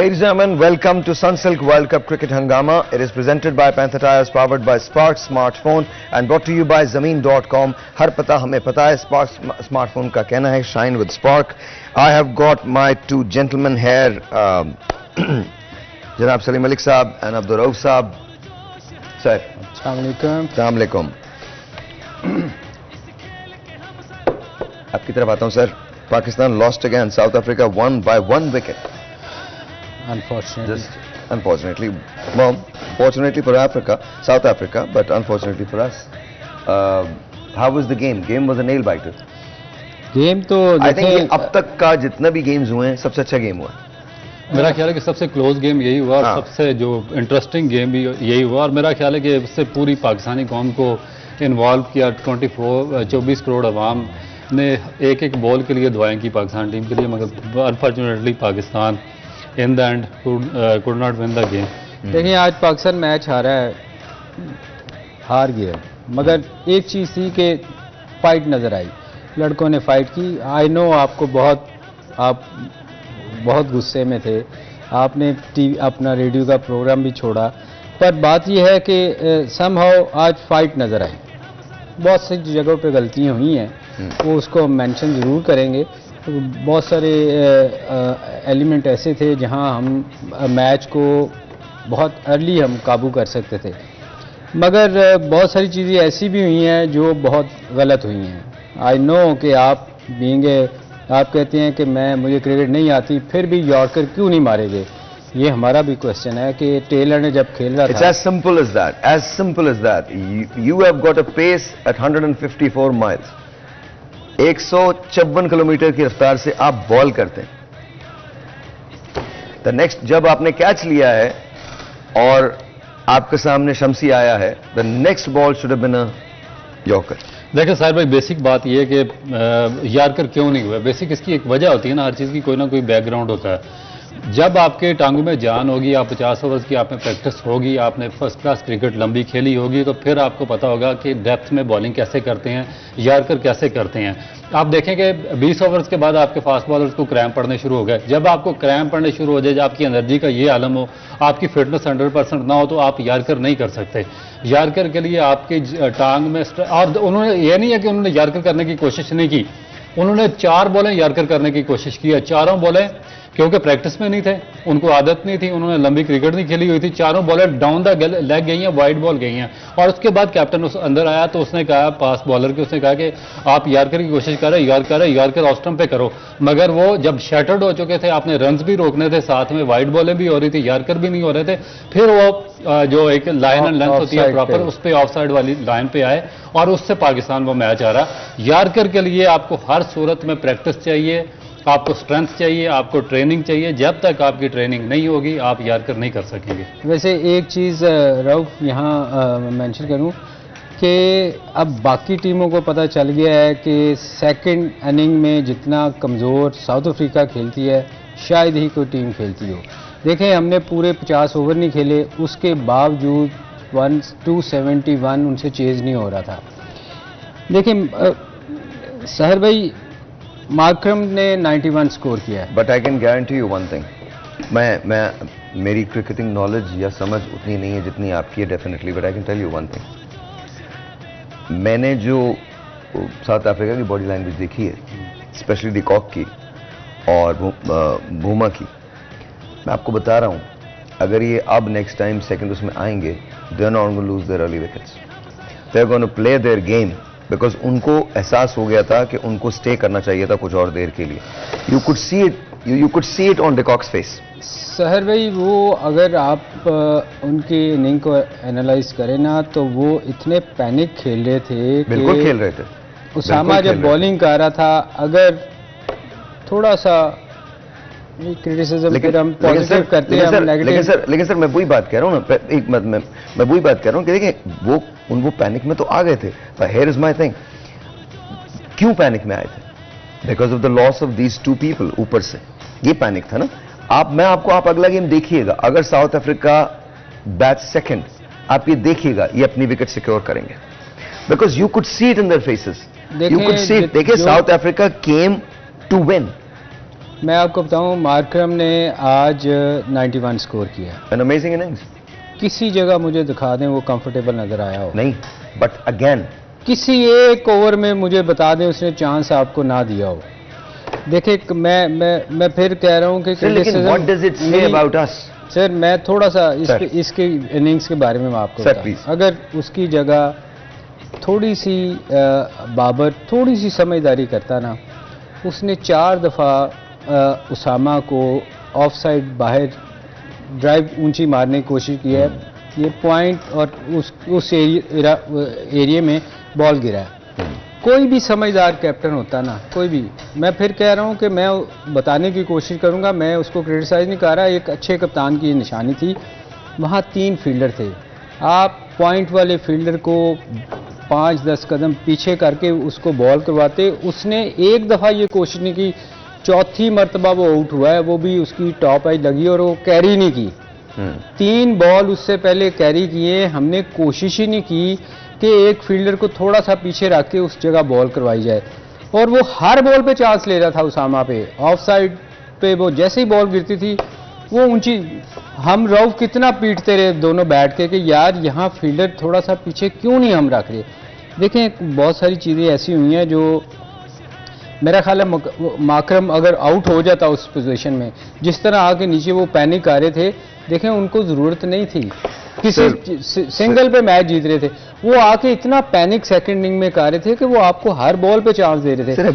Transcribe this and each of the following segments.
Ladies and gentlemen, welcome to Sunsilk World Cup Cricket Hangama. It is presented by Panther Tires, powered by Spark Smartphone and brought to you by Zameen.com. Har pata hame pata hai, Spark Smartphone ka kehna hai, shine with Spark. I have got my two gentlemen here, Janab Salim Malik Saab and Abdur Rauf Saab. Sir. Assalamualaikum. Assalamualaikum. आपकी तरफ आता हूं sir. Pakistan lost again. South Africa won by 1 wicket. Unfortunately. Just unfortunately, well, fortunately for Africa, South Africa, but unfortunately for us. How was the game? Game was a nail biter. Game तो I think अब तक का जितना भी games हुए हैं सबसे अच्छा गेम हुआ. मेरा ख्याल है कि सबसे क्लोज गेम यही हुआ और सबसे जो इंटरेस्टिंग गेम भी यही हुआ और मेरा ख्याल है कि इससे पूरी पाकिस्तानी कौम को इन्वॉल्व किया. 24 करोड़ अवाम ने एक एक बॉल के लिए दुआएं की पाकिस्तान टीम के लिए, मगर unfortunately Pakistan in the end could not win the game. देखिए आज पाकिस्तान मैच हारा है, हार गया, मगर एक चीज़ थी कि फाइट नज़र आई, लड़कों ने फाइट की. आई नो आपको आप बहुत गुस्से में थे, आपने अपना रेडियो का प्रोग्राम भी छोड़ा, पर बात यह है कि समहाउ आज फाइट नज़र आई. बहुत सी जगहों पे गलतियाँ हुई हैं, वो उसको मेंशन ज़रूर करेंगे. तो बहुत सारे एलिमेंट ऐसे थे जहां हम मैच को बहुत अर्ली हम काबू कर सकते थे, मगर बहुत सारी चीज़ें ऐसी भी हुई हैं जो बहुत गलत हुई हैं. आई नो कि आप आप कहते हैं कि मुझे क्रिकेट नहीं आती, फिर भी यॉर्कर क्यों नहीं मारेंगे, ये हमारा भी क्वेश्चन है कि टेलर ने जब खेल रहा था. It's as simple as that. As simple as that. You have got a pace at 154 miles. 156 kilometre की रफ्तार से आप बॉल करते हैं. द नेक्स्ट जब आपने कैच लिया है और आपके सामने शमसी आया है, the next ball should have been a yorker. देखिए साहिर भाई, बेसिक बात यह है कि यॉर्कर क्यों नहीं हुआ. बेसिक इसकी एक वजह होती है ना, हर चीज़ की कोई ना कोई बैकग्राउंड होता है. जब आपके टांगों में जान होगी, आप 50 ओवर्स की आप में प्रैक्टिस होगी, आपने फर्स्ट क्लास क्रिकेट लंबी खेली होगी, तो फिर आपको पता होगा कि डेप्थ में बॉलिंग कैसे करते हैं, यॉर्कर कैसे करते हैं. आप देखें कि 20 ओवर्स के बाद आपके फास्ट बॉलर्स को क्रैम्प पड़ने शुरू हो गए. जब आपको क्रैम्प पड़ने शुरू हो जाए, जब आपकी एनर्जी का ये आलम हो, आपकी फिटनेस 100% ना हो, तो आप यॉर्कर नहीं कर सकते. यॉर्कर के लिए आपकी टांग में और उन्होंने ये नहीं है कि उन्होंने यॉर्कर करने की कोशिश नहीं की, उन्होंने 4 बॉलें यॉर्कर करने की कोशिश की है. चारों बॉलें क्योंकि प्रैक्टिस में नहीं थे, उनको आदत नहीं थी, उन्होंने लंबी क्रिकेट नहीं खेली हुई थी, चारों बॉलर डाउन द लेग गई हैं, वाइड बॉल गई हैं. और उसके बाद कैप्टन अंदर आया तो उसने कहा, पास बॉलर के, उसने कहा कि आप यॉर्कर की कोशिश कर रहे हैं, यॉर्कर ऑफ स्टंप पे करो. मगर वो जब शैटर्ड हो चुके थे, आपने रन्स भी रोकने थे, साथ में वाइड बॉलें भी हो रही थी, यॉर्कर भी नहीं हो रहे थे. फिर वो जो एक लाइन एंड लेंथ होती है प्रॉपर, उस पर ऑफ साइड वाली लाइन पे आए और उससे पाकिस्तान वो मैच आ रहा. यॉर्कर के लिए आपको हर सूरत में प्रैक्टिस चाहिए, आपको स्ट्रेंथ चाहिए, आपको ट्रेनिंग चाहिए. जब तक आपकी ट्रेनिंग नहीं होगी आप यॉर्कर नहीं कर सकेंगे. वैसे एक चीज़ रऊफ यहाँ मेंशन करूँ कि अब बाकी टीमों को पता चल गया है कि सेकंड इनिंग में जितना कमज़ोर साउथ अफ्रीका खेलती है शायद ही कोई टीम खेलती हो. देखें हमने पूरे 50 ओवर नहीं खेले, उसके बावजूद 271 उनसे चेज़ नहीं हो रहा था. देखें सहर भाई, मार्करम ने 91 स्कोर किया है. But I can guarantee you one thing, मेरी क्रिकेटिंग नॉलेज या समझ उतनी नहीं है जितनी आपकी है definitely, but I can tell you one thing. मैंने जो साउथ अफ्रीका की बॉडी लैंग्वेज देखी है, स्पेशली डिकॉक की और भूमा की, मैं आपको बता रहा हूँ, अगर ये अब नेक्स्ट टाइम सेकंड उसमें आएंगे, they are not going to lose their early wickets, they are going to play their game, because उनको एहसास हो गया था कि उनको स्टे करना चाहिए था कुछ और देर के लिए. You could see it on de Kock's face. Sahar भाई, वो अगर आप उनकी इनिंग को एनालाइज करें ना, तो वो इतने पैनिक खेल रहे थे. बिल्कुल खेल रहे थे. उसामा जब बॉलिंग कर रहा था, अगर थोड़ा सा क्रिटिसिज्म फिर हम पॉजिटिव करते हैं, हम नेगेटिव. लेकिन सर मैं वही बात कह रहा हूँ ना, एक मैं वही बात कह रहा हूँ कि देखिए वो पैनिक में तो आ गए थे. पर हियर इज माय थिंग, क्यों पैनिक में आए थे? Because of the loss of these 2 people. ऊपर से ये पैनिक था ना. आप अगला गेम देखिएगा, अगर साउथ अफ्रीका बैट सेकंड, आप ये देखिएगा ये अपनी विकेट सिक्योर करेंगे, because you could see it in their faces. You could see it. देखिए South Africa came to win. मैं आपको बताऊं, मार्करम ने आज 91 स्कोर किया। An amazing innings. किसी जगह मुझे दिखा दें वो कंफर्टेबल नजर आया हो? नहीं, बट अगेन किसी एक ओवर में मुझे बता दें उसने चांस आपको ना दिया हो। देखिए मैं फिर कह रहा हूं कि लेकिन what does it say about us? Sir मैं थोड़ा सा इसके इनिंग्स के बारे में मैं आपको बताऊं। अगर उसकी जगह थोड़ी सी बाबर थोड़ी सी समझदारी करता ना, उसने 4 दफ़ा उसामा को ऑफ साइड बाहर ड्राइव ऊंची मारने की कोशिश की है। ये पॉइंट और उस एरिया में बॉल गिरा है। कोई भी समझदार कैप्टन होता ना, कोई भी, मैं फिर कह रहा हूं कि मैं बताने की कोशिश करूंगा, मैं उसको क्रिटिसाइज नहीं कर रहा, एक अच्छे कप्तान की निशानी थी। वहां 3 फील्डर थे, आप पॉइंट वाले फील्डर को 5-10 कदम पीछे करके उसको बॉल करवाते। उसने एक दफ़ा ये कोशिश नहीं की, चौथी मरतबा वो आउट हुआ है, वो भी उसकी टॉप एज लगी और वो कैरी नहीं की। 3 बॉल उससे पहले कैरी किए, हमने कोशिश ही नहीं की कि एक फील्डर को थोड़ा सा पीछे रख के उस जगह बॉल करवाई जाए। और वो हर बॉल पे चांस ले रहा था उसामा पे, ऑफ साइड पे वो जैसे ही बॉल गिरती थी वो ऊंची, हम रऊफ कितना पीटते रहे दोनों बैठ के कि यार यहाँ फील्डर थोड़ा सा पीछे क्यों नहीं हम रख रहे। देखें बहुत सारी चीज़ें ऐसी हुई हैं जो मेरा ख्याल है माकरम अगर आउट हो जाता उस पोजीशन में, जिस तरह आके नीचे वो पैनिक कर रहे थे, देखें उनको ज़रूरत नहीं थी, किसी सिंगल पे मैच जीत रहे थे, वो आके इतना पैनिक सेकंड इनिंग में कर रहे थे कि वो आपको हर बॉल पे चांस दे रहे थे। सर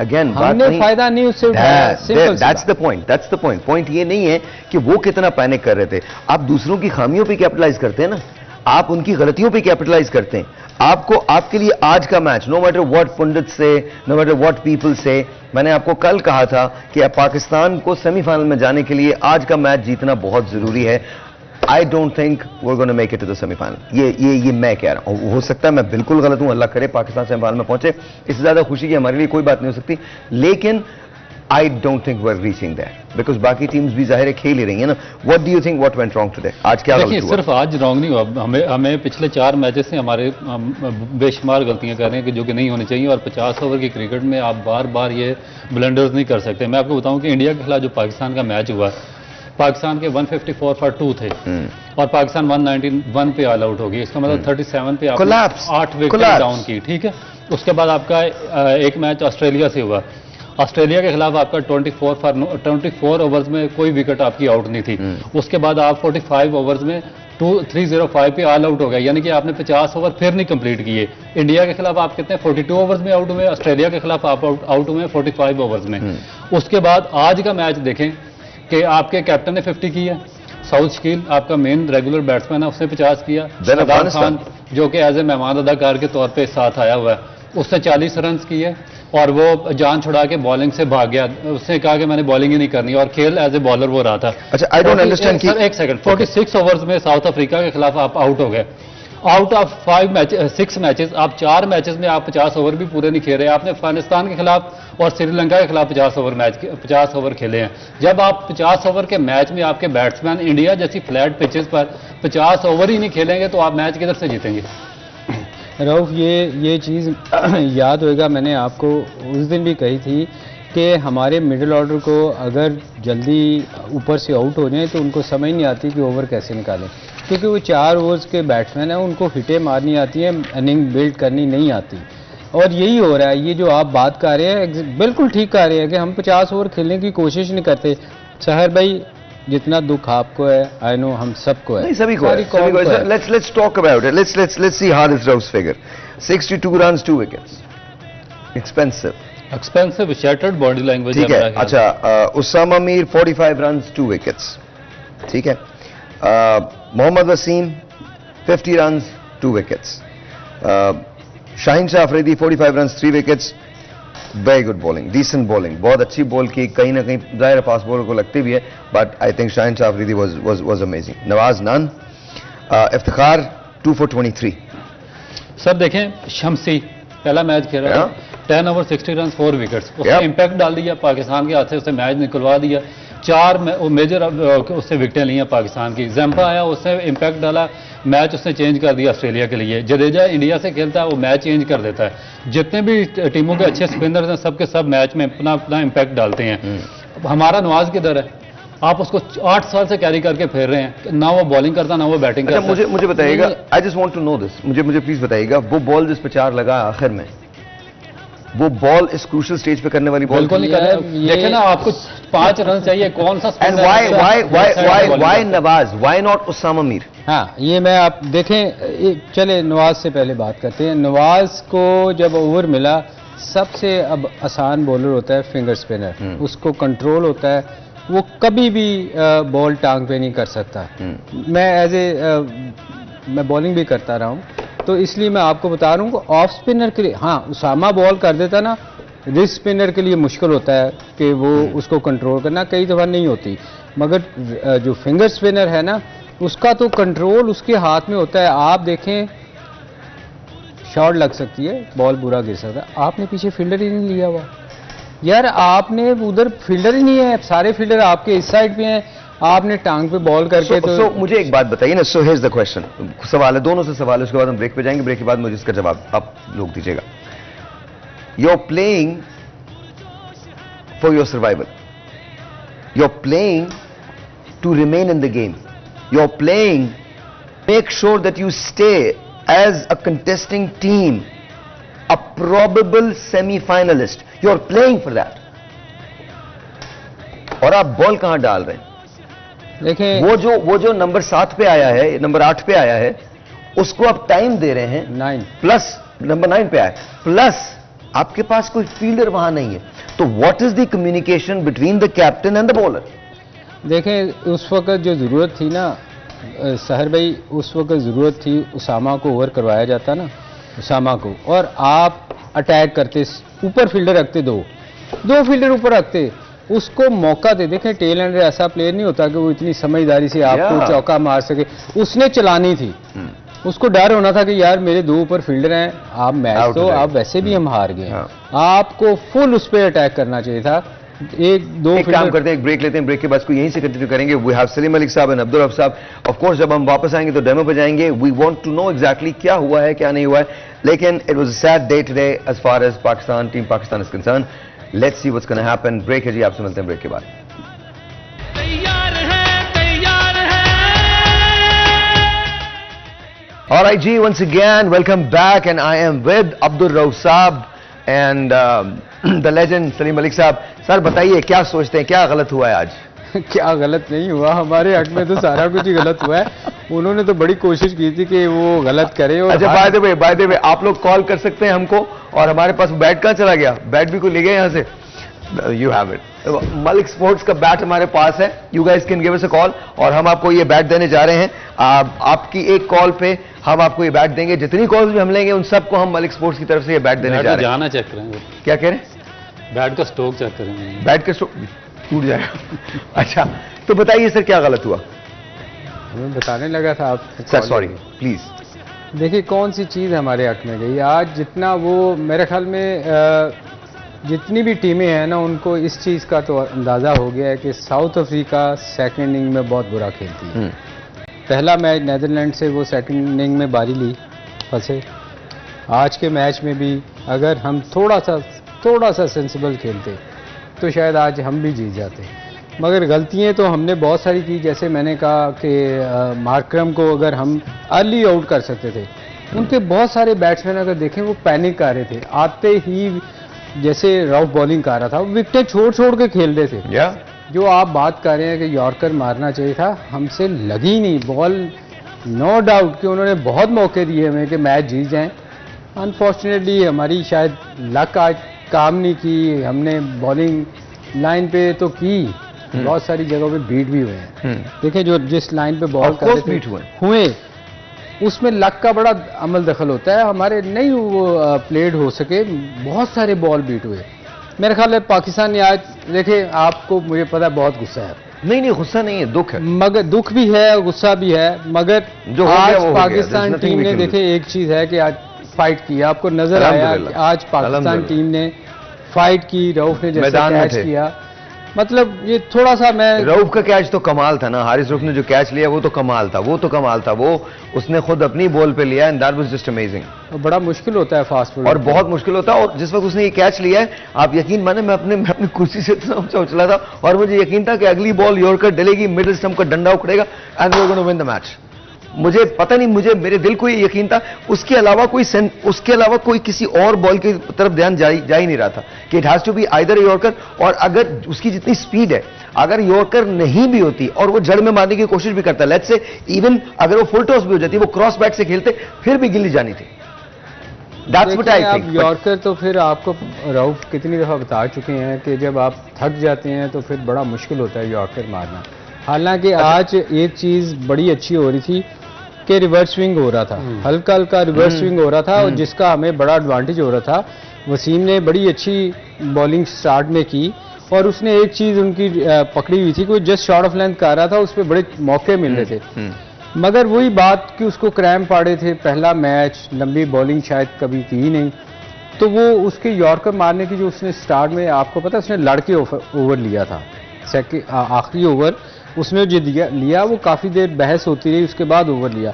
अगेन हमने फायदा नहीं उससे उठाया। दैट्स द पॉइंट ये नहीं है कि वो कितना पैनिक कर रहे थे। आप दूसरों की खामियों पे कैपिटलाइज करते हैं ना, आप उनकी गलतियों पे कैपिटलाइज करते हैं। आपको आपके लिए आज का मैच, नो मैटर व्हाट पंडित से, नो मैटर व्हाट पीपल से, मैंने आपको कल कहा था कि पाकिस्तान को सेमीफाइनल में जाने के लिए आज का मैच जीतना बहुत जरूरी है। I don't think we are gonna make it to the semifinal. ये मैं कह रहा हूं। हो सकता है मैं बिल्कुल गलत हूं, अल्लाह करे पाकिस्तान सेमीफाइनल में पहुंचे, इससे ज्यादा खुशी की हमारे लिए कोई बात नहीं हो सकती, लेकिन I don't think we're reaching there because बाकी टीम्स भी जाहिर है खेल ही रही है ना। What do you think what went wrong today? आज क्या गलती हुआ? सिर्फ आज रॉन्ग नहीं हुआ, हमें पिछले 4 मैचेस से हमारे बेशुमार गलतियां कर रहे हैं कि जो कि नहीं होनी चाहिए। और 50 ओवर की क्रिकेट में आप बार बार ये ब्लंडर्स नहीं कर सकते। मैं आपको बताऊं कि इंडिया के खिलाफ जो पाकिस्तान का मैच हुआ, पाकिस्तान के 154 फॉर 2 थे और पाकिस्तान 191 पे ऑल आउट हो गई। इसका मतलब 37 पे 8 विकेट डाउन की, ठीक है। उसके बाद आपका एक मैच ऑस्ट्रेलिया से हुआ, ऑस्ट्रेलिया के खिलाफ आपका 24 ओवर्स में कोई विकेट आपकी आउट नहीं थी। उसके बाद आप 45 ओवर्स में 305 पे ऑल आउट हो गया, यानी कि आपने 50 ओवर फिर नहीं कंप्लीट किए। इंडिया के खिलाफ आप कितने 42 ओवर्स में आउट हुए, ऑस्ट्रेलिया के खिलाफ आप आउट हुए 45 ओवर्स में। उसके बाद आज का मैच देखें कि आपके कैप्टन ने 50 किया, साउथ शकील आपका मेन रेगुलर बैट्समैन है, उसने 50 किया, शादाब खान जो कि एज ए मेहमान अदाकार के तौर पे साथ आया हुआ है, उसने 40 रन किए और वो जान छुड़ा के बॉलिंग से भाग गया। उसने कहा कि मैंने बॉलिंग ही नहीं करनी और खेल एज ए बॉलर वो रहा था। अच्छा, आई डोंट अंडरस्टैंड कि एक सेकंड, 46 ओवर्स में साउथ अफ्रीका के खिलाफ आप आउट हो गए। आउट ऑफ 6 मैचेस, आप 4 मैचेस में आप 50 ओवर भी पूरे नहीं खेल रहे। आपने अफगानिस्तान के खिलाफ और श्रीलंका के खिलाफ 50 ओवर खेले हैं। जब आप 50 ओवर के मैच में आपके बैट्समैन इंडिया जैसी फ्लैट पिचेस पर 50 ओवर ही नहीं खेलेंगे तो आप मैच किधर से जीतेंगे? रऊफ ये चीज़ याद होएगा, मैंने आपको उस दिन भी कही थी कि हमारे मिडिल ऑर्डर को अगर जल्दी ऊपर से आउट हो जाए तो उनको समझ नहीं आती कि ओवर कैसे निकालें, क्योंकि वो 4 ओवर्स के बैट्समैन हैं, उनको हिटें मारनी आती हैं, इनिंग बिल्ड करनी नहीं आती। और यही हो रहा है, ये जो आप बात कर रहे हैं बिल्कुल ठीक कर रहे हैं कि हम 50 ओवर खेलने की कोशिश नहीं करते। सहर भाई, जितना दुख आपको है, आई नो हम सबको है, नहीं सभी को है। Let's talk about it. Let's see Haris Rauf's figure. 62 runs, 2 wickets. Expensive, shattered body language. ठीक है। अच्छा, उसामा मीर 45 runs, 2 wickets. ठीक है। Mohammad Wasim 50 runs, 2 wickets. Shaheen Shah Afridi 45 runs, 3 wickets. Very good bowling, decent bowling, बहुत अच्छी बॉल की, कहीं ना कहीं जाहिर फास्ट बॉलर को लगती भी है, but I think Shaheen Shah Afridi was amazing. Nawaz none, Iftikhar 2 for 23। Sir देखें, शमसी पहला मैच खेल रहा था, 10 ओवर 60 रन 4 विकेट्स, उसने इंपैक्ट डाल दिया, पाकिस्तान के हाथ से उसने मैच निकलवा दिया। 4 मेजर उससे विकेटें ली हैं पाकिस्तान की। जैम्पा आया, उसने इम्पैक्ट डाला, मैच उसने चेंज कर दिया ऑस्ट्रेलिया के लिए। जडेजा इंडिया से खेलता है, वो मैच चेंज कर देता है। जितने भी टीमों के अच्छे स्पिनर्स हैं, सबके सब मैच में अपना अपना इम्पैक्ट डालते हैं। हमारा नवाज किधर है? आप उसको 8 साल से कैरी करके फेर रहे हैं, ना वो बॉलिंग करता ना वो बैटिंग करता। मुझे बताइएगा, I just want to know this, मुझे प्लीज बताइएगा, वो बॉल जिस पे 4 लगा आखिर में, वो बॉल इस क्रूशियल स्टेज पे करने वाली बॉल बिल्कुल नहीं कर। देखे ना, आपको 5 रन चाहिए, कौन सा and why Nawaz, why not Usama Mir? हाँ, ये मैं आप देखें, चले नवाज से पहले बात करते हैं। नवाज को जब ओवर मिला, सबसे अब आसान बॉलर होता है फिंगर स्पिनर, उसको कंट्रोल होता है, वो कभी भी बॉल टांग पे नहीं कर सकता। मैं मैं बॉलिंग भी करता रहा हूँ, तो इसलिए मैं आपको बता रहा हूँ कि ऑफ स्पिनर के लिए, हाँ उसामा बॉल कर देता ना, रिस्ट स्पिनर के लिए मुश्किल होता है कि वो उसको कंट्रोल करना, कई दफ़ा नहीं होती। मगर जो फिंगर स्पिनर है ना, उसका तो कंट्रोल उसके हाथ में होता है। आप देखें, शॉट लग सकती है, बॉल बुरा गिर सकता है, आपने पीछे फील्डर ही नहीं लिया हुआ यार, आपने उधर फील्डर ही नहीं है, सारे फील्डर आपके इस साइड पे हैं, आपने टांग पे बॉल करके तो मुझे एक बात बताइए ना, सो हियर्स द क्वेश्चन, सवाल है, दोनों से सवाल है, उसके बाद हम ब्रेक पे जाएंगे, ब्रेक के बाद मुझे इसका जवाब आप लोग दीजिएगा। You are playing for your survival, you are playing to remain in the game, you are playing make sure that you stay as a contesting team, a probable semi-finalist. You are playing for that. और आप ball कहां डाल रहे हैं? देखें, वो जो number 7 पे आया है, नंबर 8 पे आया है, उसको आप टाइम दे रहे हैं 9 प्लस, नंबर 9 पे आया प्लस आपके पास कोई फील्डर वहां नहीं है, तो what is the communication between the captain and the bowler? देखें, उस वक्त जो जरूरत थी ना सहर भाई, उस वक्त जरूरत थी उसामा को ओवर करवाया जाता ना, उसामा को, और आप अटैक करते, ऊपर फील्डर रखते, दो फील्डर ऊपर रखते, उसको मौका दे। देखें, टेल एंडर ऐसा प्लेयर नहीं होता कि वो इतनी समझदारी से आपको चौका मार सके, उसने चलानी थी, उसको डर होना था कि यार मेरे 2 ऊपर फील्डर हैं, आप मैच तो आप वैसे भी हम हार गए, आपको फुल उस पर अटैक करना चाहिए था। एक काम करते हैं, एक ब्रेक लेते हैं, ब्रेक के बाद इसको यहीं से कंटिन्यू करेंगे। वी हैव सलीम मलिक साहब एंड अब्दुल रऊफ साहब। ऑफ कोर्स जब हम वापस आएंगे तो डेमो पे जाएंगे। We want to know exactly क्या हुआ है, क्या नहीं हुआ है, लेकिन it was a sad day today as far as Pakistan, team Pakistan is concern. Let's see what's gonna happen. Break है जी, आपसे मिलते हैं ब्रेक के बाद। All right, G, once again, welcome back, and I am with Abdul Rauf Saab and the legend Salim Malik Saab. Sir बताइए, क्या सोचते हैं, क्या गलत हुआ है आज? क्या गलत नहीं हुआ, हमारे हक में तो सारा कुछ ही गलत हुआ है। उन्होंने तो बड़ी कोशिश की थी कि वो गलत करे। और अच्छा, बाय द वे आप लोग कॉल कर सकते हैं हमको, और हमारे पास बैट कहाँ चला गया? बैट भी कोई ले गया यहाँ से? You have it, Malik sports का बैट हमारे पास है। You guys can give us a call, और हम आपको ये बैट देने जा रहे हैं। आपकी एक कॉल पे हम आपको ये बैट देंगे। जितनी कॉल्स भी हम लेंगे उन सबको हम मलिक स्पोर्ट्स की तरफ से ये बैट देने जा रहे हैं। जाना चेक करेंगे, क्या कह रहे हैं? बैट का स्टॉक चेक करेंगे। बैट का स्टॉक टूट जाएगा। अच्छा, तो बताइए सर, क्या गलत हुआ? हमें बताने लगा था आप सर, सॉरी प्लीज। देखिए, कौन सी चीज़ हमारे हक में गई आज? जितना वो, मेरे ख्याल में जितनी भी टीमें हैं ना, उनको इस चीज़ का तो अंदाज़ा हो गया है कि साउथ अफ्रीका सेकंड इनिंग में बहुत बुरा खेलती है। पहला मैच नीदरलैंड से वो सेकंड इनिंग में बारी ली, फंसे। आज के मैच में भी अगर हम थोड़ा सा सेंसिबल खेलते तो शायद आज हम भी जीत जाते, मगर गलतियाँ तो हमने बहुत सारी की। जैसे मैंने कहा कि मार्करम को अगर हम अर्ली आउट कर सकते थे, उनके बहुत सारे बैट्समैन अगर देखें वो पैनिक कर रहे थे, आते ही जैसे रफ बॉलिंग कर रहा था, विकेटें छोड़ के खेल रहे थे। जो आप बात कर रहे हैं कि यॉर्कर मारना चाहिए था, हमसे लगी नहीं बॉल। नो डाउट कि उन्होंने बहुत मौके दिए हमें कि मैच जीत जाएं। अनफॉर्चुनेटली हमारी शायद लक आज काम नहीं की। हमने बॉलिंग लाइन पे तो की, बहुत सारी जगहों पे बीट भी हुए हैं। देखिए, जो जिस लाइन पे बॉल कर रहे थे हुए, उसमें लक का बड़ा अमल दखल होता है। हमारे नहीं वो प्लेड हो सके, बहुत सारे बॉल बीट हुए। मेरे ख्याल है पाकिस्तान ने आज, देखिए आपको मुझे पता है बहुत गुस्सा है। नहीं, गुस्सा नहीं है, दुख है। मगर दुख भी है, गुस्सा भी है, मगर जो आज पाकिस्तान टीम ने, देखिए एक चीज है कि आज फाइट की, आपको नजर आया कि आज पाकिस्तान टीम ने फाइट की, रऊफ ने जैसे कैच किया, मतलब ये थोड़ा सा मैं रऊफ का कैच तो कमाल था ना, हारिस रऊफ ने जो कैच लिया वो तो कमाल था, वो उसने खुद अपनी बॉल पे लिया and that was just amazing. बड़ा मुश्किल होता है फास्ट बॉलर और बहुत मुश्किल होता है, और जिस वक्त उसने ये कैच लिया है, आप यकीन माने मैं अपनी कुर्सी से इतना उछला था और मुझे यकीन था कि अगली बॉल यॉर्कर डलेगी, मिडिल स्टंप का डंडा उखड़ेगा and we were gonna win the match. मुझे पता नहीं, मेरे दिल को ये यकीन था, उसके अलावा कोई किसी और बॉल की तरफ ध्यान जा ही नहीं रहा था कि it has to be either yorker, और अगर उसकी जितनी स्पीड है, अगर यॉर्कर नहीं भी होती और वो जड़ में मारने की कोशिश भी करता, लेट्स से इवन अगर वो फुल टॉस भी हो जाती, वो क्रॉस बैट से खेलते, फिर भी गिल्ली जानी थी। That's what I think. Yorker तो फिर आपको रऊफ कितनी दफा बता चुके हैं कि जब आप थक जाते हैं तो फिर बड़ा मुश्किल होता है यॉर्कर मारना। हालांकि आज एक चीज बड़ी अच्छी हो रही थी कि रिवर्स स्विंग हो रहा था, हल्का हल्का रिवर्स स्विंग हो रहा था, और जिसका हमें बड़ा एडवांटेज हो रहा था। वसीम ने बड़ी अच्छी बॉलिंग स्टार्ट में की, और उसने एक चीज उनकी पकड़ी हुई थी कि जस्ट शॉर्ट ऑफ लेंथ कर रहा था, उस पर बड़े मौके मिल रहे थे। मगर वही बात कि उसको क्रैम्प पड़े थे, पहला मैच, लंबी बॉलिंग शायद कभी की नहीं, तो वो उसके यॉर्कर मारने की जो उसने स्टार्ट में, आपको पता उसने लड़के ओवर लिया था, आखिरी ओवर उसने जो लिया वो काफ़ी देर बहस होती रही, उसके बाद ओवर लिया,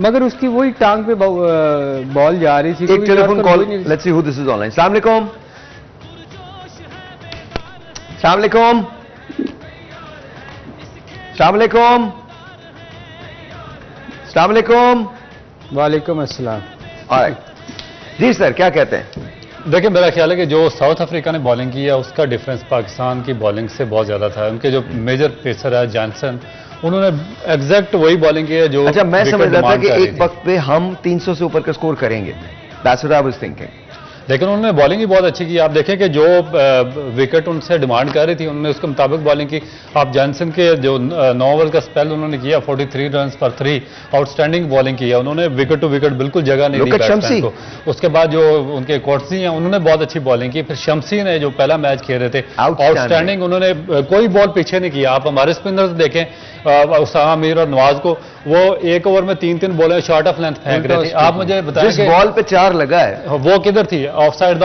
मगर उसकी वही टांग पे बॉल जा रही थी। एक telephone call, let's see who this is online. अस्सलाम वालेकुम। अस्सलाम वालेकुम। अस्सलाम वालेकुम। अस्सलाम वालेकुम। वालेकुम अस्सलाम। जी सर, क्या कहते हैं? देखिए, मेरा ख्याल है कि जो साउथ अफ्रीका ने बॉलिंग की है उसका डिफरेंस पाकिस्तान की बॉलिंग से बहुत ज़्यादा था। उनके जो मेजर पेसर है जॉनसन, उन्होंने एग्जैक्ट वही बॉलिंग की है जो, अच्छा, मैं समझ रहा था कि एक वक्त पे हम 300 से ऊपर का स्कोर करेंगे, that's what I was thinking, लेकिन उन्होंने बॉलिंग ही बहुत अच्छी की। आप देखें कि जो विकेट उनसे डिमांड कर रही थी उन्होंने उसके मुताबिक बॉलिंग की। आप जॉनसन के जो 9 ओवर का स्पेल उन्होंने किया, 43 रन पर 3, आउटस्टैंडिंग बॉलिंग की है उन्होंने, विकेट टू विकेट बिल्कुल जगह नहीं दी बैट्समैन को। उसके बाद जो उनके कोटसी हैं उन्होंने बहुत अच्छी बॉलिंग की। फिर शमसी ने जो पहला मैच खेल रहे थे आउटस्टैंडिंग, उन्होंने कोई बॉल पीछे नहीं किया। आप हमारे स्पिनर्स देखें, उसामा मीर और नवाज को, वो एक ओवर में 3-3 बॉलें शॉर्ट ऑफ लेंथ फेंक रहे थे। आप मुझे बताएं जिस बॉल पे 4 लगा है वो किधर थी? ऑफ साइड,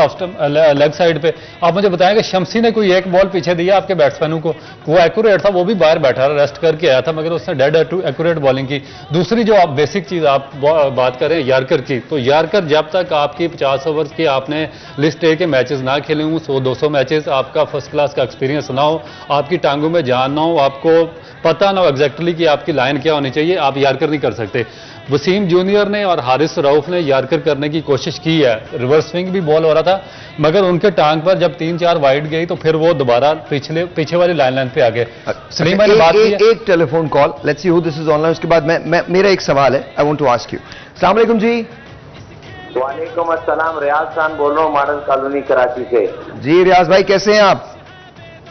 लेग साइड पे। आप मुझे बताएं कि शमसी ने कोई एक बॉल पीछे दिया आपके बैट्समैनों को, वो एक्यूरेट था, वो भी बाहर बैठा रेस्ट करके आया था, मगर उसने डेड एक्यूरेट बॉलिंग की। दूसरी जो आप बेसिक चीज आप बात करें यार्कर की, तो यार्कर जब तक आपकी 50 ओवर की आपने लिस्ट ए के मैचेस ना खेले हों, 100-200 मैचेस, आपका फर्स्ट क्लास का एक्सपीरियंस ना हो, आपकी टांगों में जान ना हो, आपको पता ना हो एग्जैक्टली कि आपकी लाइन क्या होनी चाहिए, आप यार्कर नहीं कर सकते। वसीम जूनियर ने और हारिस रऊफ ने यार्कर करने की कोशिश की है, रिवर्स स्विंग भी बॉल हो रहा था, मगर उनके टांग पर जब 3-4 वाइड गई तो फिर वो दोबारा पीछे वाली लाइन पे आ गए। सलीम ने बात की एक telephone call, let's see who this is online, उसके बाद मेरा एक सवाल है, I want to ask you. अस्सलाम वालेकुम जी। वालेकुम अस्सलाम, रियाज खान बोल रहा हूँ, मॉडल कॉलोनी कराची से। जी रियाज भाई, कैसे हैं आप?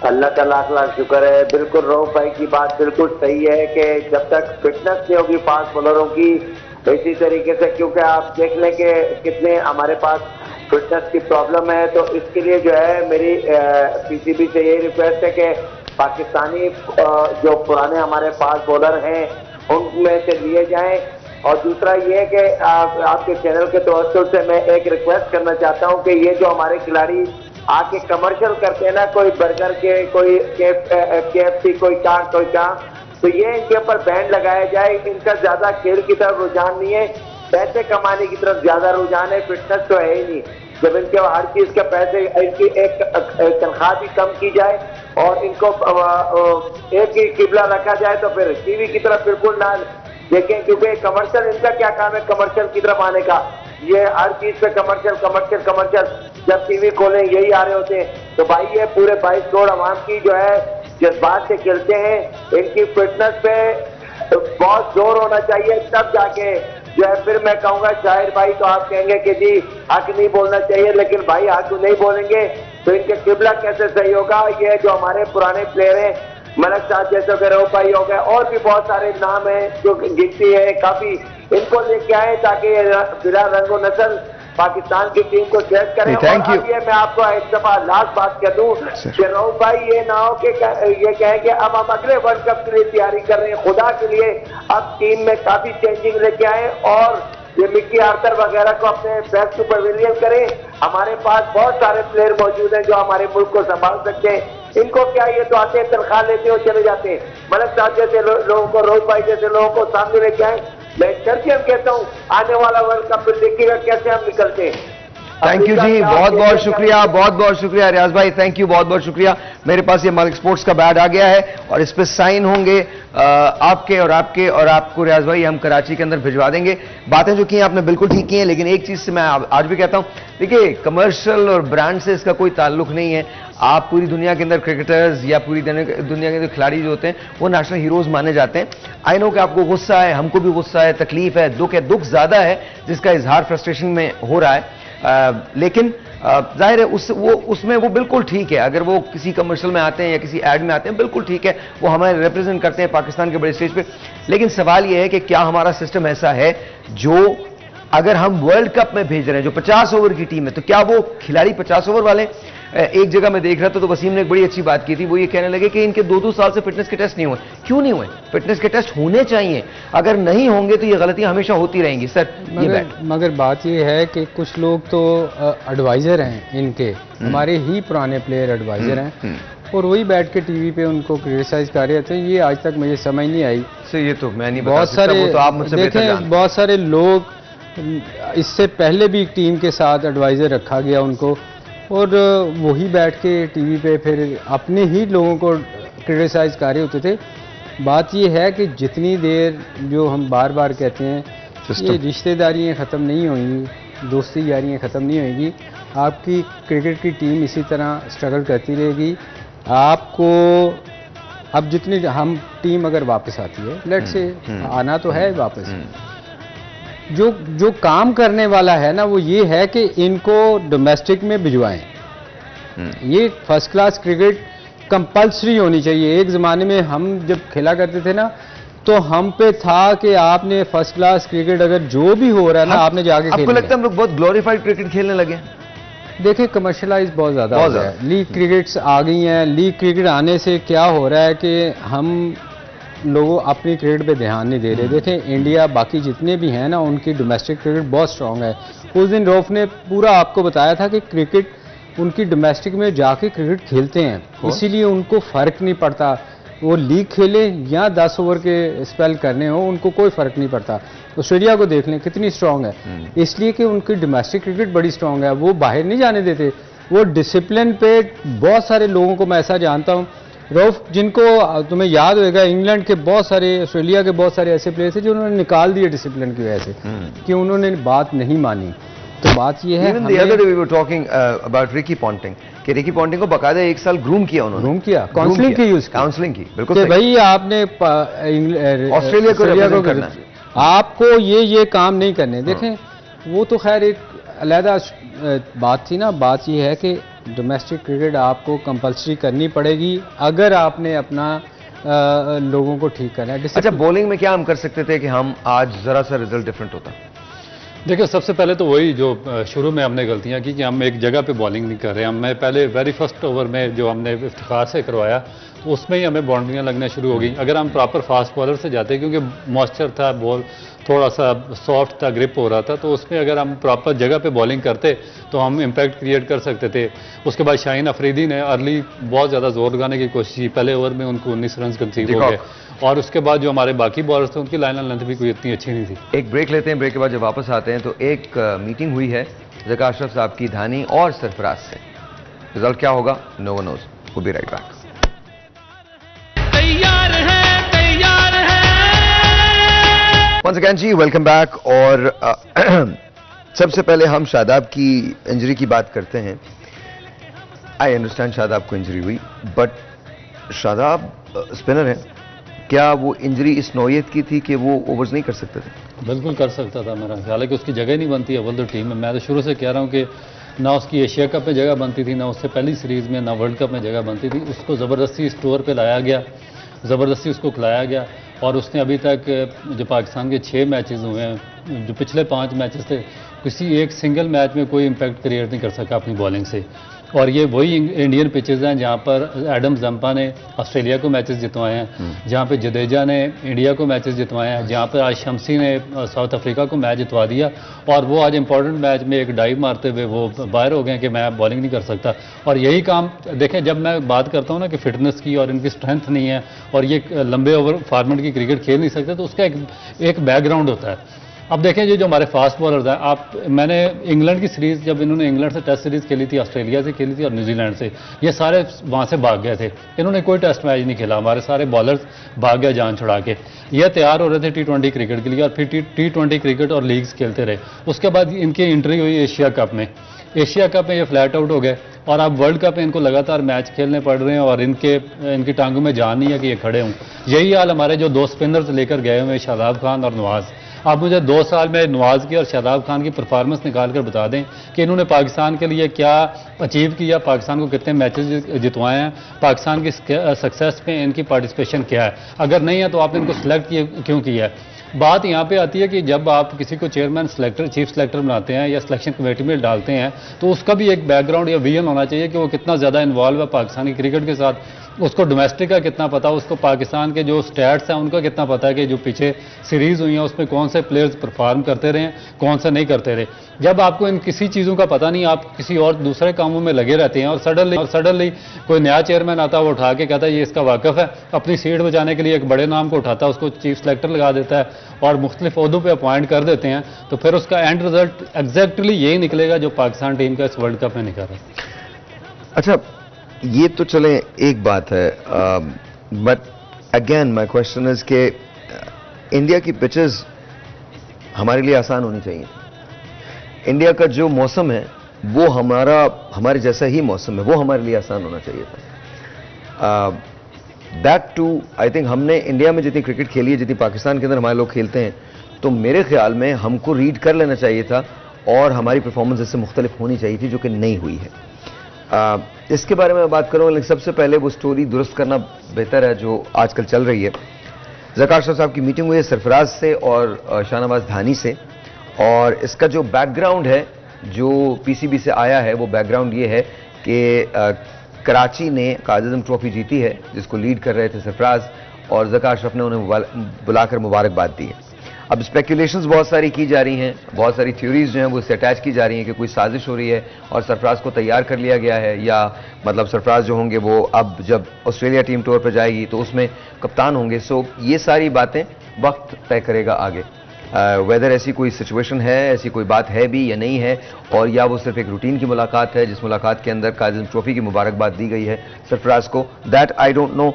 अल्लाह का लाख लाख शुक्र है। बिल्कुल रऊफ भाई की बात बिल्कुल सही है कि जब तक फिटनेस नहीं होगी फास्ट बॉलरों की, इसी तरीके से, क्योंकि आप देख लें कि कितने हमारे पास फिटनेस की प्रॉब्लम है, तो इसके लिए जो है मेरी पीसीबी से यही रिक्वेस्ट है कि पाकिस्तानी जो पुराने हमारे फास्ट बॉलर हैं उनमें से लिए जाएं। और दूसरा ये है कि आपके चैनल के तवज्जो से मैं एक रिक्वेस्ट करना चाहता हूँ कि ये जो हमारे खिलाड़ी आके कमर्शियल करते हैं ना, कोई बर्गर के, कोई KFC, कोई कहाँ, तो ये इनके ऊपर बैन लगाया जाए। इनका ज्यादा खेल की तरफ रुझान नहीं है, पैसे कमाने की तरफ ज्यादा रुझान है, फिटनेस तो है ही नहीं। जब इनके हर चीज के पैसे, इनकी एक तनख्वाह भी कम की जाए और इनको एक ही किबला रखा जाए, तो फिर टीवी की तरफ बिल्कुल ना देखें, क्योंकि कमर्शियल, इनका क्या काम है कमर्शियल की तरफ आने का? ये हर चीज पे कमर्शियल, जब टीवी खोलें यही आ रहे होते हैं। तो भाई ये पूरे 22 करोड़ अवाम की जो है जज्बात से खेलते हैं, इनकी फिटनेस पे बहुत जोर होना चाहिए, तब जाके जो है फिर मैं कहूँगा शाहिर भाई, तो आप कहेंगे कि जी हक नहीं बोलना चाहिए, लेकिन भाई हक नहीं बोलेंगे तो इनके किबला कैसे सही होगा? ये जो हमारे पुराने प्लेयर हैं, मलक साहब जैसे कि रऊफ भाई हो गए, और भी बहुत सारे नाम हैं जो गिनती है काफी, इनको लेके आए ताकि बिला रंगो नस्ल पाकिस्तान की टीम को सेलेक्ट करें। और अब ये मैं आपको एक दफा लास्ट बात कह दूं कि रऊफ भाई ये ना हो कि ये कहें कि अब हम अगले वर्ल्ड कप के लिए तैयारी कर रहे हैं, खुदा के लिए अब टीम में काफी चेंजिंग लेके आए और ये मिक्की आर्थर वगैरह को अपने बेस्ट सुपरविलियन करें। हमारे पास बहुत सारे प्लेयर मौजूद हैं जो हमारे मुल्क को संभाल सकते हैं। इनको क्या, ये तो आते हैं तनख्वाह लेते और चले जाते हैं। मलक साहब जैसे लोगों को, रोहित भाई जैसे लोगों को सामने लेके आए। मैं चर्चियन कहता हूँ, आने वाला वर्ल्ड कप फिर देखिएगा कैसे हम निकलते हैं। थैंक यू जी, बहुत बहुत शुक्रिया, बहुत बहुत शुक्रिया रियाज भाई, थैंक यू, बहुत बहुत शुक्रिया। मेरे पास ये मलिक स्पोर्ट्स का बैड आ गया है और इस पे साइन होंगे आपके और आपके और आपको रियाज भाई हम कराची के अंदर भिजवा देंगे। बातें जो की हैं आपने बिल्कुल ठीक की हैं, लेकिन एक चीज से मैं आज भी कहता हूं, देखिए कमर्शियल और ब्रांड से इसका कोई ताल्लुक नहीं है। आप पूरी दुनिया के अंदर क्रिकेटर्स या पूरी दुनिया के अंदर खिलाड़ी जो होते हैं वो नेशनल हीरोज माने जाते हैं। आई नो कि आपको गुस्सा है, हमको भी गुस्सा है, तकलीफ है, दुख ज्यादा है जिसका इजहार फ्रस्ट्रेशन में हो रहा है। लेकिन जाहिर है उसमें वो बिल्कुल ठीक है, अगर वो किसी कमर्शियल में आते हैं या किसी एड में आते हैं बिल्कुल ठीक है, वो हमें रिप्रेजेंट करते हैं पाकिस्तान के बड़े स्टेज पे। लेकिन सवाल ये है कि क्या हमारा सिस्टम ऐसा है जो अगर हम वर्ल्ड कप में भेज रहे हैं जो 50 ओवर की टीम है, तो क्या वो खिलाड़ी 50 ओवर वाले? एक जगह मैं देख रहा था तो वसीम ने एक बड़ी अच्छी बात की थी, वो ये कहने लगे कि इनके 2-2 साल से फिटनेस के टेस्ट नहीं हुए। क्यों नहीं हुए? फिटनेस के टेस्ट होने चाहिए, अगर नहीं होंगे तो ये गलतियां हमेशा होती रहेंगी सर। मगर बात ये है कि कुछ लोग तो एडवाइजर हैं इनके, हमारे ही पुराने प्लेयर एडवाइजर हैं और वही बैठ के टीवी पे उनको क्रिटिसाइज कर रहे थे। ये आज तक मुझे समझ नहीं आई। ये तो मैं नहीं बहुत सारे, तो आप मुझसे देखें बहुत सारे लोग, इससे पहले भी टीम के साथ एडवाइजर रखा गया उनको, और वही बैठ के टीवी पे फिर अपने ही लोगों को क्रिटिसाइज कर रहे होते थे। बात ये है कि जितनी देर, जो हम बार बार कहते हैं, ये रिश्तेदारियाँ ख़त्म नहीं होंगी, दोस्ती यारियाँ ख़त्म नहीं होंगी, आपकी क्रिकेट की टीम इसी तरह स्ट्रगल करती रहेगी। आपको अब जितनी हम टीम अगर वापस आती है, लेट से आना तो है वापस, जो काम करने वाला है ना वो ये है कि इनको डोमेस्टिक में भिजवाएं। ये फर्स्ट क्लास क्रिकेट कंपल्सरी होनी चाहिए। एक ज़माने में हम जब खेला करते थे ना तो हम पे था कि आपने फर्स्ट क्लास क्रिकेट अगर जो भी हो रहा है ना आपने जाके खेलना। आपको लगता है हम लोग बहुत ग्लोरीफाइड क्रिकेट खेलने लगे? देखिए कमर्शलाइज बहुत ज़्यादा हो गया है, लीग क्रिकेट्स आ गई हैं। लीग क्रिकेट आने से क्या हो रहा है कि हम लोग अपनी क्रिकेट पे ध्यान नहीं दे रहे। देखें इंडिया बाकी जितने भी हैं ना उनकी डोमेस्टिक क्रिकेट बहुत स्ट्रांग है। उस दिन रऊफ ने पूरा आपको बताया था कि क्रिकेट उनकी डोमेस्टिक में जाके क्रिकेट खेलते हैं, इसीलिए उनको फ़र्क नहीं पड़ता वो लीग खेले या 10 ओवर के स्पेल करने हो, उनको कोई फ़र्क नहीं पड़ता। ऑस्ट्रेलिया को देख लें कितनी स्ट्रांग है, इसलिए कि उनकी डोमेस्टिक क्रिकेट बड़ी स्ट्रांग है, वो बाहर नहीं जाने देते। वो डिसिप्लिन पे बहुत सारे लोगों को मैं ऐसा जानता हूँ रऊफ, जिनको तुम्हें याद होगा इंग्लैंड के बहुत सारे, ऑस्ट्रेलिया के बहुत सारे ऐसे प्लेयर थे जो उन्होंने निकाल दिए डिसिप्लिन की वजह से कि उन्होंने बात नहीं मानी। तो बात ये है, the other day we were talking about Ricky Ponting कि रिकी पॉन्टिंग को बकायदा 1 साल ग्रूम किया उन्होंने, ग्रूम किया, काउंसलिंग की, यूज काउंसलिंग की, बिल्कुल भाई आपने ऑस्ट्रेलिया को रिप्रेजेंट करना है, आपको ये काम नहीं करने। देखें वो तो खैर एक अलहदा बात थी ना। बात ये है कि डोमेस्टिक क्रिकेट आपको कंपल्सरी करनी पड़ेगी अगर आपने अपना लोगों को ठीक करना है। अच्छा, बॉलिंग में क्या हम कर सकते थे कि हम आज जरा सा रिजल्ट डिफरेंट होता? देखिए सबसे पहले तो वही जो शुरू में हमने गलतियां की कि हम एक जगह पे बॉलिंग नहीं कर रहे हैं। हमें पहले वेरी फर्स्ट ओवर में जो हमने इफ्तिखार से करवाया तो उसमें ही हमें बाउंड्रियां लगना शुरू हो गई। अगर हम प्रॉपर फास्ट बॉलर से जाते, क्योंकि मॉइस्चर था, बॉल थोड़ा सा सॉफ्ट था, ग्रिप हो रहा था, तो उसमें अगर हम प्रॉपर जगह पे बॉलिंग करते तो हम इम्पैक्ट क्रिएट कर सकते थे। उसके बाद शाहीन अफरीदी ने अर्ली बहुत ज़्यादा जोर लगाने की कोशिश की, पहले ओवर में उनको 19 रन कंसीव हो गए, और उसके बाद जो हमारे बाकी बॉलर्स थे उनकी लाइन एंड लेंथ भी कोई इतनी अच्छी नहीं थी। एक ब्रेक लेते हैं, ब्रेक के बाद जब वापस आते हैं तो एक मीटिंग हुई है ज़का अशरफ साहब की धानी और सरफराज से। रिजल्ट क्या होगा, no one knows. Will be right back. Once again जी, वेलकम बैक। और सबसे पहले हम शादाब की इंजरी की बात करते हैं। आई अंडरस्टैंड शादाब को इंजरी हुई, बट शादाब स्पिनर है, क्या वो इंजरी इस नौयत की थी कि वो ओवर्स नहीं कर सकते थे? बिल्कुल कर सकता था, मेरा ख्याल है कि उसकी जगह नहीं बनती है अव्वल तो टीम में। मैं तो शुरू से कह रहा हूँ कि ना उसकी एशिया कप में जगह बनती थी, ना उससे पहली सीरीज़ में, ना वर्ल्ड कप में जगह बनती थी। उसको ज़बरदस्ती इस टूर पर लाया गया, ज़बरदस्ती उसको खिलाया गया, और उसने अभी तक जो पाकिस्तान के 6 मैचेस हुए हैं, जो पिछले 5 मैचेस थे, किसी एक सिंगल मैच में कोई इम्पैक्ट क्रिएट नहीं कर सका अपनी बॉलिंग से। और ये वही इंडियन पिचेस हैं जहाँ पर एडम जंपा ने ऑस्ट्रेलिया को मैचेस जितवाए हैं, जहाँ पे जडेजा ने इंडिया को मैचेस जितवाए हैं, जहाँ पर आज शमसी ने साउथ अफ्रीका को मैच जितवा दिया, और वो आज इंपॉर्टेंट मैच में एक डाइव मारते हुए वो बाहर हो गए कि मैं बॉलिंग नहीं कर सकता। और यही काम देखें, जब मैं बात करता हूँ ना कि फिटनेस की और इनकी स्ट्रेंथ नहीं है और ये लंबे ओवर फॉर्मेट की क्रिकेट खेल नहीं सकते, तो उसका एक बैकग्राउंड होता है। अब देखें ये जो हमारे फास्ट बॉलर्स हैं, मैंने इंग्लैंड की सीरीज़, जब इन्होंने इंग्लैंड से टेस्ट सीरीज़ खेली थी, ऑस्ट्रेलिया से खेली थी और न्यूजीलैंड से, ये सारे वहाँ से भाग गए थे, इन्होंने कोई टेस्ट मैच नहीं खेला, हमारे सारे बॉलर्स भाग गए जान छुड़ा के। ये तैयार हो रहे थे T20 क्रिकेट के लिए और फिर T20 क्रिकेट और लीग्स खेलते रहे। उसके बाद इनकी एंट्री हुई एशिया कप में, एशिया कप में ये फ्लैट आउट हो गए और अब वर्ल्ड कप में इनको लगातार मैच खेलने पड़ रहे हैं और इनकी टांगों में जान नहीं है कि ये खड़े हों। यही हाल हमारे जो दो स्पिनर्स लेकर गए हुए शादाब खान और नवाज़। आप मुझे 2 साल में नवाज़ की और शादाब खान की परफॉर्मेंस निकाल कर बता दें कि इन्होंने पाकिस्तान के लिए क्या अचीव किया, पाकिस्तान को कितने मैचेस जितवाए हैं, पाकिस्तान की सक्सेस में इनकी पार्टिसिपेशन क्या है। अगर नहीं है तो आपने इनको सिलेक्ट क्यों किया है। बात यहाँ पे आती है कि जब आप किसी को चेयरमैन सेलेक्टर, चीफ सेलेक्टर बनाते हैं या सिलेक्शन कमेटी में डालते हैं, तो उसका भी एक बैकग्राउंड या विजन होना चाहिए कि वो कितना ज़्यादा इन्वॉल्व है पाकिस्तानी क्रिकेट के साथ, उसको डोमेस्टिक का कितना पता, उसको पाकिस्तान के जो स्टैट्स हैं उनका कितना पता है कि जो पीछे सीरीज़ हुई हैं उसमें कौन से प्लेयर्स परफॉर्म करते रहे, कौन से नहीं करते रहे। जब आपको इन किसी चीज़ों का पता नहीं, आप किसी और दूसरे कामों में लगे रहते हैं और सडनली कोई नया चेयरमैन आता है, वो उठा के कहता है ये इसका वाकफ़ है, अपनी सीट बचाने के लिए एक बड़े नाम को उठाता है, उसको चीफ सेलेक्टर लगा देता है और मुख्तलिफ ओहदों पे अपॉइंट कर देते हैं, तो फिर उसका एंड रिजल्ट एग्जैक्टली यही निकलेगा जो पाकिस्तान टीम का इस वर्ल्ड कप में निकला है। अच्छा, ये तो चले एक बात है, but again my question is के इंडिया की पिचेस हमारे लिए आसान होनी चाहिए। इंडिया का जो मौसम है वो हमारे जैसा ही मौसम है, वो हमारे लिए आसान होना चाहिए था। दैट टू आई थिंक हमने इंडिया में जितनी क्रिकेट खेली है, जितनी पाकिस्तान के अंदर हमारे लोग खेलते हैं, तो मेरे ख्याल में हमको रीड कर लेना चाहिए था और हमारी परफॉर्मेंस इससे मुख्तलिफ होनी चाहिए थी, जो कि नहीं हुई है। इसके बारे में बात करूँ, लेकिन सबसे पहले वो स्टोरी दुरुस्त करना बेहतर है जो आजकल चल रही है। ज़कार अशरफ साहब की मीटिंग हुई है सरफराज से और शाहनवाज धानी से, और इसका जो बैकग्राउंड है जो पीसीबी से आया है, वो बैकग्राउंड ये है कि कराची ने कायद-ए-आज़म ट्रॉफी जीती है, जिसको लीड कर रहे थे सरफराज, और ज़कार अशरफ ने उन्हें बुलाकर मुबारकबाद दी है। अब स्पेकुलेशंस बहुत सारी की जा रही हैं, बहुत सारी थ्योरीज जो हैं वो इससे अटैच की जा रही हैं कि कोई साजिश हो रही है और सरफराज को तैयार कर लिया गया है, या मतलब सरफराज जो होंगे वो अब जब ऑस्ट्रेलिया टीम टूर पर जाएगी तो उसमें कप्तान होंगे। सो ये सारी बातें वक्त तय करेगा आगे, वेदर ऐसी कोई सिचुएशन है, ऐसी कोई बात है भी या नहीं है, और या वो सिर्फ एक रूटीन की मुलाकात है जिस मुलाकात के अंदर कायद-ए-आज़म ट्रॉफी की मुबारकबाद दी गई है सरफराज को। That I don't know,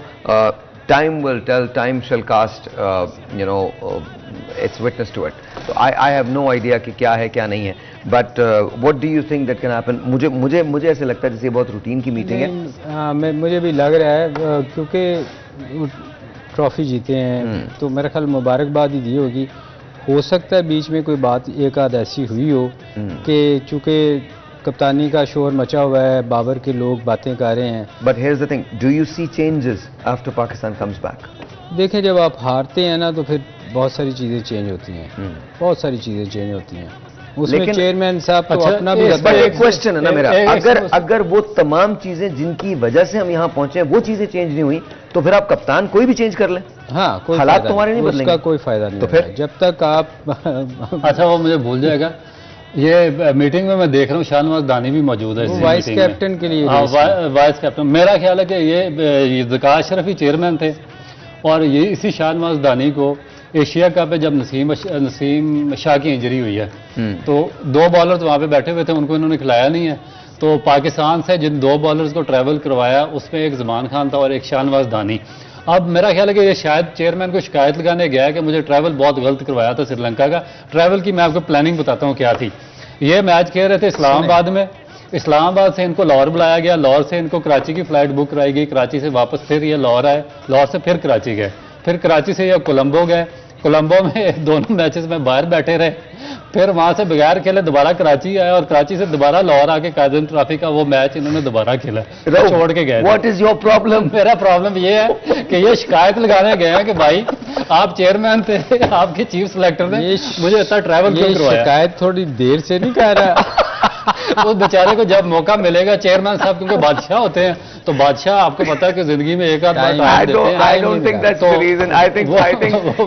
time will tell, time shall cast its witness to it. So I have no idea कि क्या है क्या नहीं है, but what do you think that can happen? मुझे ऐसे लगता है जैसे बहुत रूटीन की मीटिंग है। मुझे भी लग रहा है क्योंकि ट्रॉफी जीते हैं तो मेरा ख्याल मुबारकबाद ही दी होगी। हो सकता है बीच में कोई बात एक आध ऐसी हुई हो कि चूंकि कप्तानी का शोर मचा हुआ है, बाबर के लोग बातें कर रहे हैं। But here's the thing, do you see changes after Pakistan comes back? देखें, जब आप हारते हैं ना तो फिर बहुत सारी चीज़ें चेंज होती हैं, बहुत सारी चीज़ें चेंज होती हैं। उसमें चेयरमैन साहब तो अपना भी एक क्वेश्चन है ना मेरा, अगर वो तमाम चीजें जिनकी वजह से हम यहाँ पहुंचे वो चीजें चेंज नहीं हुई, तो फिर आप कप्तान कोई भी चेंज कर लें, हाँ, कोई हालात तुम्हारे नहीं बदलेंगे, उसका कोई फायदा नहीं। तो फिर जब तक आप अच्छा, वो मुझे भूल जाएगा। ये मीटिंग में मैं देख रहा हूँ शाहनवाज दानी भी मौजूद है, वाइस कैप्टन के लिए। वाइस कैप्टन मेरा ख्याल है कि ये ज़कार अशरफ ही चेयरमैन थे, और ये इसी शाहनवाज दानी को एशिया कप पे जब नसीम शाह की इंजरी हुई है तो 2 बॉलर्स वहाँ पे बैठे हुए थे, उनको इन्होंने खिलाया नहीं है, तो पाकिस्तान से जिन 2 बॉलर्स को ट्रैवल करवाया उसमें एक ज़मान खान था और एक शाहनवाज दानी। अब मेरा ख्याल है कि ये शायद चेयरमैन को शिकायत लगाने गया है कि मुझे ट्रैवल बहुत गलत करवाया था श्रीलंका का। ट्रैवल की मैं आपको प्लानिंग बताता हूँ क्या थी। ये मैच खेल रहे थे इस्लामाबाद में, इस्लामाबाद से इनको लाहौर बुलाया गया, लाहौर से इनको कराची की फ्लाइट बुक कराई गई, कराची से वापस फिर ये लाहौर आए, लाहौर से फिर कराची गए, फिर कराची से ये कोलंबो गए, कोलंबो में दोनों मैचेस में बाहर बैठे रहे, फिर वहां से बगैर खेले दोबारा कराची आए और कराची से दोबारा लाहौर आके कायद-ए-आज़म ट्रॉफी का वो मैच इन्होंने दोबारा खेला, छोड़ के गए। What is your problem? मेरा प्रॉब्लम ये है कि ये शिकायत लगाने गए हैं कि भाई आप चेयरमैन थे, आपके चीफ सेलेक्टर ने मुझे इतना ट्रैवल क्यों करवाया। शिकायत थोड़ी देर से नहीं कह रहा उस बेचारे को जब मौका मिलेगा, चेयरमैन साहब क्योंकि बादशाह होते हैं, तो बादशाह आपको पता है कि जिंदगी में एक आध बार टाइम देते हैं। I don't think that's the reason. I think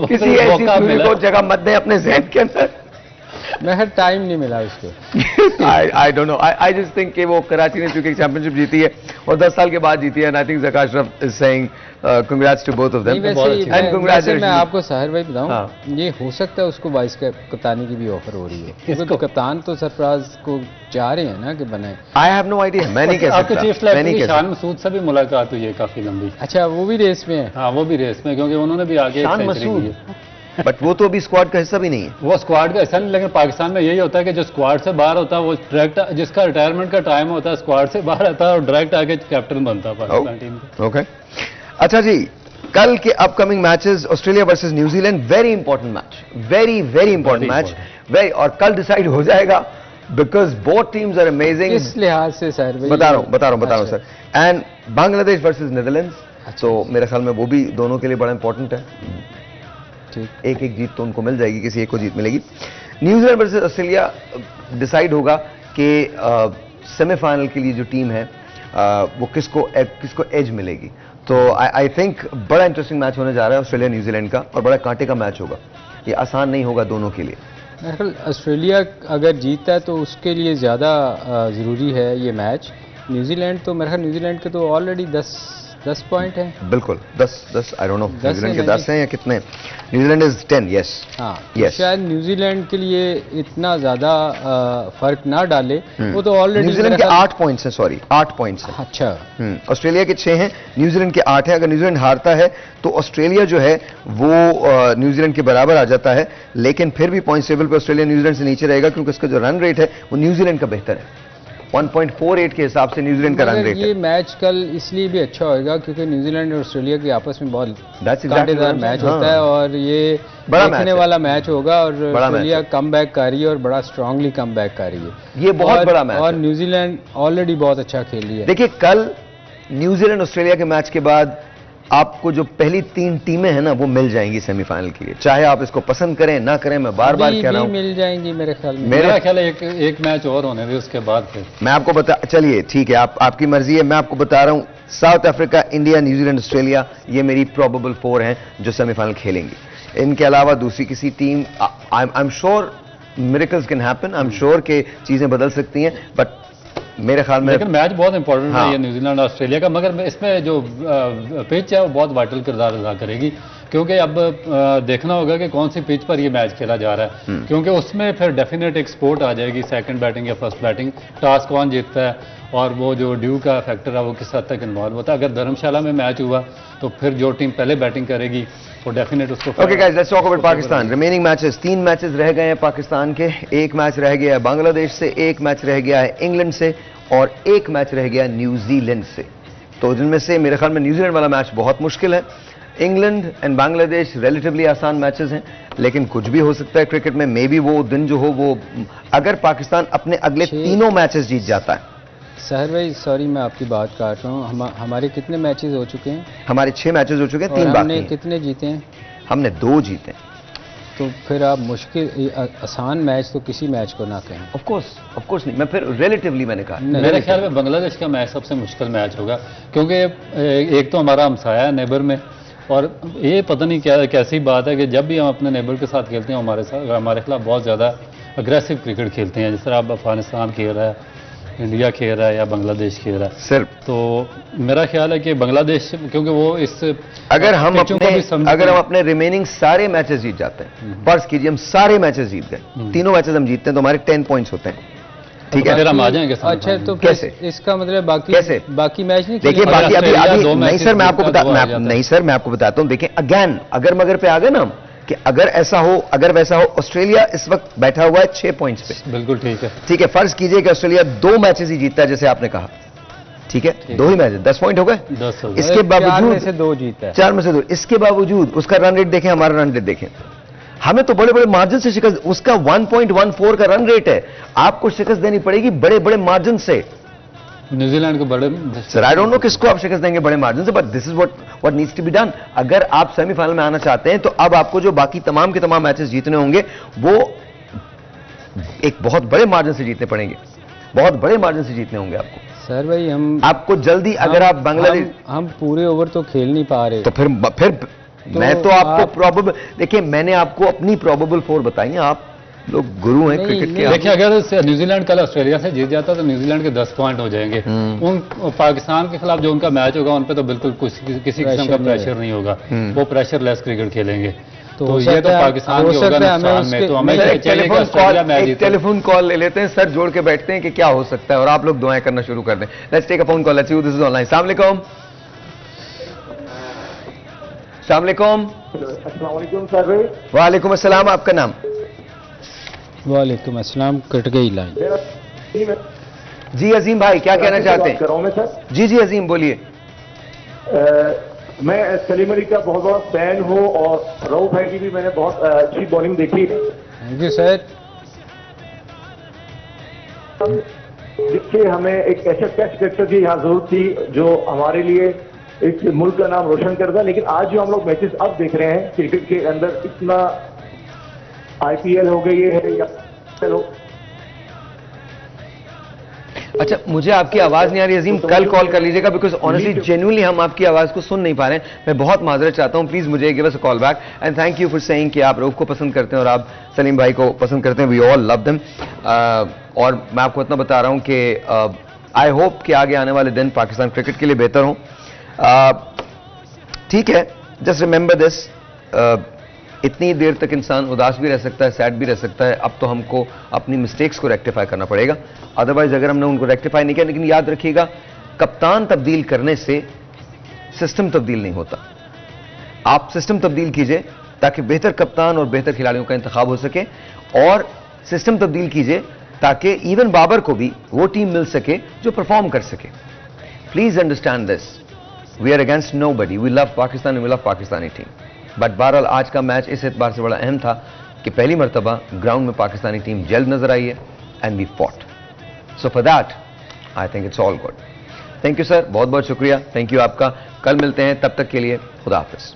किसी ऐसी चीज को जगह मत दें अपने ज़हन के अंदर। मैं टाइम नहीं मिला उसको। I don't know. I just think कि वो कराची ने चूंकि चैंपियनशिप जीती है और 10 साल के बाद जीती है, and I think Zaka Ashraf is saying congrats to both of them. वैसे मैं आपको साहिर भाई बताऊं, ये हो सकता है उसको वाइस कप्तानी की भी ऑफर हो रही है, क्योंकि कप्तान तो सरफराज को चाह रहे हैं ना कि बने। I have no idea. मैं नहीं कह सकता। आपके चीफ सेलेक्टर शान मसूद से भी मुलाकात हुई है काफी लंबी। अच्छा, वो भी रेस में है? हाँ, वो भी रेस में, क्योंकि उन्होंने भी आगे शान मसूद, बट वो तो अभी स्क्वाड का हिस्सा भी नहीं है। वो स्क्वाड का हिस्सा नहीं, लेकिन पाकिस्तान में यही होता है कि जो स्क्वाड से बाहर होता है वो डायरेक्ट, जिसका रिटायरमेंट का टाइम होता है, स्क्वाड से बाहर आता है और डायरेक्ट आके कैप्टन बनता है पाकिस्तान टीम का। ओके, अच्छा जी, कल के upcoming matches Australia versus New Zealand, very important match, very very important match, very, और कल डिसाइड हो जाएगा because both teams are amazing. इस लिहाज से सर बता रहा हूं sir, and Bangladesh versus Netherlands, तो मेरे ख्याल में वो भी दोनों के लिए बड़ा इंपॉर्टेंट है। एक एक जीत तो उनको मिल जाएगी, किसी एक को जीत मिलेगी। न्यूजीलैंड वर्सेस ऑस्ट्रेलिया डिसाइड होगा कि सेमीफाइनल के लिए जो टीम है वो किसको एज मिलेगी। तो आई थिंक बड़ा इंटरेस्टिंग मैच होने जा रहा है ऑस्ट्रेलिया न्यूजीलैंड का, और बड़ा कांटे का मैच होगा। ये आसान नहीं होगा दोनों के लिए। ऑस्ट्रेलिया अगर जीतता है तो उसके लिए ज़्यादा ज़रूरी है ये मैच। न्यूजीलैंड तो मेरे ख्याल न्यूजीलैंड के तो ऑलरेडी 10 पॉइंट है। बिल्कुल 10 आई डोंट नो न्यूजीलैंड के 10 हैं या कितने। New Zealand is 10, yes. हाँ, yes. शायद न्यूजीलैंड के लिए इतना ज्यादा फर्क ना डाले। वो तो ऑलरेडी न्यूजीलैंड के 8 पॉइंट्स हैं, सॉरी 8 पॉइंट्स हैं। अच्छा, ऑस्ट्रेलिया के 6 हैं, न्यूजीलैंड के 8 हैं। अगर न्यूजीलैंड हारता है तो ऑस्ट्रेलिया जो है वो न्यूजीलैंड के बराबर आ जाता है, लेकिन फिर भी पॉइंट टेबल पर ऑस्ट्रेलिया न्यूजीलैंड से नीचे रहेगा, क्योंकि उसका जो रन रेट है वो न्यूजीलैंड का बेहतर है। 1.48 के हिसाब से न्यूजीलैंड का रन रेट है। ये मैच कल इसलिए भी अच्छा होगा क्योंकि न्यूजीलैंड और ऑस्ट्रेलिया के आपस में बहुत कांटेदार मैच होता है, और ये देखने वाला मैच होगा। और ऑस्ट्रेलिया कम बैक कर रही है और बड़ा स्ट्रांगली कम बैक कर रही है। ये बहुत बड़ा मैच और न्यूजीलैंड ऑलरेडी बहुत अच्छा खेल रही है। देखिए, कल न्यूजीलैंड ऑस्ट्रेलिया के मैच के बाद आपको जो पहली 3 टीमें हैं ना वो मिल जाएंगी सेमीफाइनल के लिए, चाहे आप इसको पसंद करें ना करें। मैं बार बार कह रहा हूं, मिल जाएंगी मेरे ख्याल में। मेरा ख्याल है एक मैच और होने दे, उसके बाद फिर मैं आपको चलिए ठीक है, आपकी मर्जी है। मैं आपको बता रहा हूं, south Africa, India, New Zealand, Australia, ये मेरी प्रोबेबल 4 हैं जो सेमीफाइनल खेलेंगी। इनके अलावा दूसरी किसी team, I am sure miracles can happen, I am sure के चीजें बदल सकती हैं, बट मेरे ख्याल में लेकिन मैच बहुत इंपॉर्टेंट है ये न्यूजीलैंड ऑस्ट्रेलिया का। मगर इसमें जो पिच है वो बहुत वाइटल किरदार अदा करेगी, क्योंकि अब देखना होगा कि कौन सी पिच पर ये मैच खेला जा रहा है, क्योंकि उसमें फिर डेफिनेट एक स्पोर्ट आ जाएगी, सेकंड बैटिंग या फर्स्ट बैटिंग, टॉस कौन जीतता है, और वो जो ड्यू का फैक्टर है वो किस हद तक इन्वॉल्व होता है। अगर धर्मशाला में मैच हुआ तो फिर जो टीम पहले बैटिंग करेगी वो डेफिनेट उसको। Okay guys, let's talk about Pakistan. Remaining matches, 3 matches रह गए हैं पाकिस्तान के। 1 मैच रह गया है बांग्लादेश से, 1 मैच रह गया है इंग्लैंड से, और 1 मैच रह गया न्यूजीलैंड से। तो जिनमें से मेरे ख्याल में न्यूजीलैंड वाला मैच बहुत मुश्किल है। इंग्लैंड एंड बांग्लादेश रिलेटिवली आसान मैचेस हैं, लेकिन कुछ भी हो सकता है क्रिकेट में। मे बी वो दिन जो हो वो, अगर पाकिस्तान अपने अगले 3 मैचेस जीत जाता है। सहर भाई सॉरी मैं आपकी बात काट रहा हूँ, हमारे कितने मैचेस हो चुके हैं? हमारे 6 मैचेस हो चुके हैं, 3 बाकी हैं। कितने जीते हैं? हमने 2 जीते। तो फिर आप मुश्किल आसान मैच तो किसी मैच को ना कहें। ऑफ कोर्स नहीं, मैं फिर रिलेटिवली मैंने कहा। मेरे ख्याल में बांग्लादेश का मैच सबसे मुश्किल मैच होगा, क्योंकि एक तो हमारा हमसाया है नेबर में, और ये पता नहीं क्या कैसी बात है कि जब भी हम अपने नेबर के साथ खेलते हैं हमारे खिलाफ बहुत ज़्यादा अग्रेसिव क्रिकेट खेलते हैं। जिस तरह अब अफगानिस्तान खेल रहा है, इंडिया खेल रहा है या बांग्लादेश खेल रहा है सिर्फ। तो मेरा ख्याल है कि बांग्लादेश, क्योंकि वो इस अगर हम अपने रिमेनिंग सारे मैचेस जीत जाते हैं, फर्ज कीजिए हम सारे मैचेस जीत गए, 3 मैचेस हम जीतते हैं, तो हमारे 10 पॉइंट्स होते हैं। ठीक है, फिर हम आ जाएंगे। अच्छा, तो कैसे? इसका मतलब बाकी मैच नहीं देखिए, बाकी अभी नहीं सर, मैं आपको बताता हूं। देखिए अगेन, अगर मगर पे आ गए ना कि अगर ऐसा हो, अगर वैसा हो, ऑस्ट्रेलिया इस वक्त बैठा हुआ है 6 पॉइंट्स पे। बिल्कुल ठीक है। ठीक है, फर्ज कीजिए कि ऑस्ट्रेलिया 2 मैचेस ही जीतता है, जैसे आपने कहा। ठीक है, 2 ही मैच, 10 पॉइंट हो गए। 10 हो गए। इसके बावजूद 4 में से 2 जीता है। 4 में से 2। इसके बावजूद उसका रन रेट देखें, हमारा रन रेट देखें, हमें तो बड़े बड़े मार्जिन से शिकस्त, उसका 1.14 का रन रेट है, आपको शिकस्त देनी पड़ेगी बड़े बड़े मार्जिन से। न्यूजीलैंड को बड़े, सर आई डोंट नो किसको आप शिकस्त देंगे बड़े मार्जिन से, but this is what needs to be done. अगर आप सेमीफाइनल में आना चाहते हैं तो अब आपको जो बाकी तमाम के तमाम मैचेस जीतने होंगे वो एक बहुत बड़े मार्जिन से जीतने पड़ेंगे। बहुत बड़े मार्जिन से जीतने होंगे आपको। सर भाई आपको जल्दी, अगर आप बांग्लादेश, हम पूरे ओवर तो खेल नहीं पा रहे, तो फिर मैं तो आपको प्रोबेबल, देखिए मैंने आपको अपनी प्रोबेबल 4 बताई है, आप लोग गुरु हैं क्रिकेट के। देखिए अगर न्यूजीलैंड कल ऑस्ट्रेलिया से जीत जाता तो न्यूजीलैंड के 10 पॉइंट हो जाएंगे। उन पाकिस्तान के खिलाफ जो उनका मैच होगा उन पे तो बिल्कुल किसी किस्म का प्रेशर नहीं होगा, वो प्रेशर लेस क्रिकेट खेलेंगे। तो ये तो पाकिस्तान के होगा नुकसान में, तो हमें चाहिए कि ऑस्ट्रेलिया मैच जीते। टेलीफोन कॉल ले लेते हैं सर, जोड़ के बैठते हैं कि क्या हो सकता है और आप लोग दुआएं करना शुरू कर दें। Let's take a phone call, let's see who this is online. अस्सलाम वालेकुम। अस्सलाम वालेकुम। अस्सलाम वालेकुम सर भाई। वालेकुम अस्सलाम, आपका नाम? वालेकुम अस्सलाम, कट गई लाइन। जी अजीम भाई, क्या कहना चाहते हैं? कर रहा हूं मैं सर। जी जी अजीम बोलिए। मैं सलीम अली का बहुत बड़ा फैन हूं और रऊफ भाई की भी मैंने बहुत अच्छी बॉलिंग देखी है। Thank you sir. जिससे हमें एक ऐसे टेस्ट क्रिकेटर की यहाँ जरूरत थी जो हमारे लिए इस मुल्क का नाम रोशन करता है। लेकिन आज जो हम लोग मैचेस अब देख रहे हैं क्रिकेट के अंदर, इतना IPL हो गई है या चलो। अच्छा, मुझे आपकी आवाज नहीं आ रही अजीम, कल कॉल कर लीजिएगा, बिकॉज ऑनेस्टली जेन्युइनली हम आपकी आवाज को सुन नहीं पा रहे हैं। मैं बहुत माजरत चाहता हूं, प्लीज मुझे give us a call back and thank you for saying कि आप रऊफ को पसंद करते हैं और आप सलीम भाई को पसंद करते हैं। We all love them. और मैं आपको इतना बता रहा हूं कि आई होप कि आगे आने वाले दिन पाकिस्तान क्रिकेट के लिए बेहतर हों। ठीक है, जस्ट रिमेंबर दिस, इतनी देर तक इंसान उदास भी रह सकता है, सैड भी रह सकता है। अब तो हमको अपनी मिस्टेक्स को रेक्टिफाई करना पड़ेगा, अदरवाइज अगर हमने उनको रेक्टिफाई नहीं किया। लेकिन याद रखिएगा, कप्तान तब्दील करने से सिस्टम तब्दील नहीं होता। आप सिस्टम तब्दील कीजिए ताकि बेहतर कप्तान और बेहतर खिलाड़ियों का इंतखाब हो सके, और सिस्टम तब्दील कीजिए ताकि इवन बाबर को भी वो टीम मिल सके जो परफॉर्म कर सके। Please understand this, we are against nobody, we love Pakistan, we love Pakistani team. But बहरहाल आज का मैच इस एतबार से बड़ा अहम था कि पहली मरतबा ग्राउंड में पाकिस्तानी टीम जल्द नजर आई है and we fought. So for that I think it's all good. Thank you sir, बहुत बहुत शुक्रिया, थैंक यू आपका। कल मिलते हैं, तब तक के लिए खुदा हाफिज।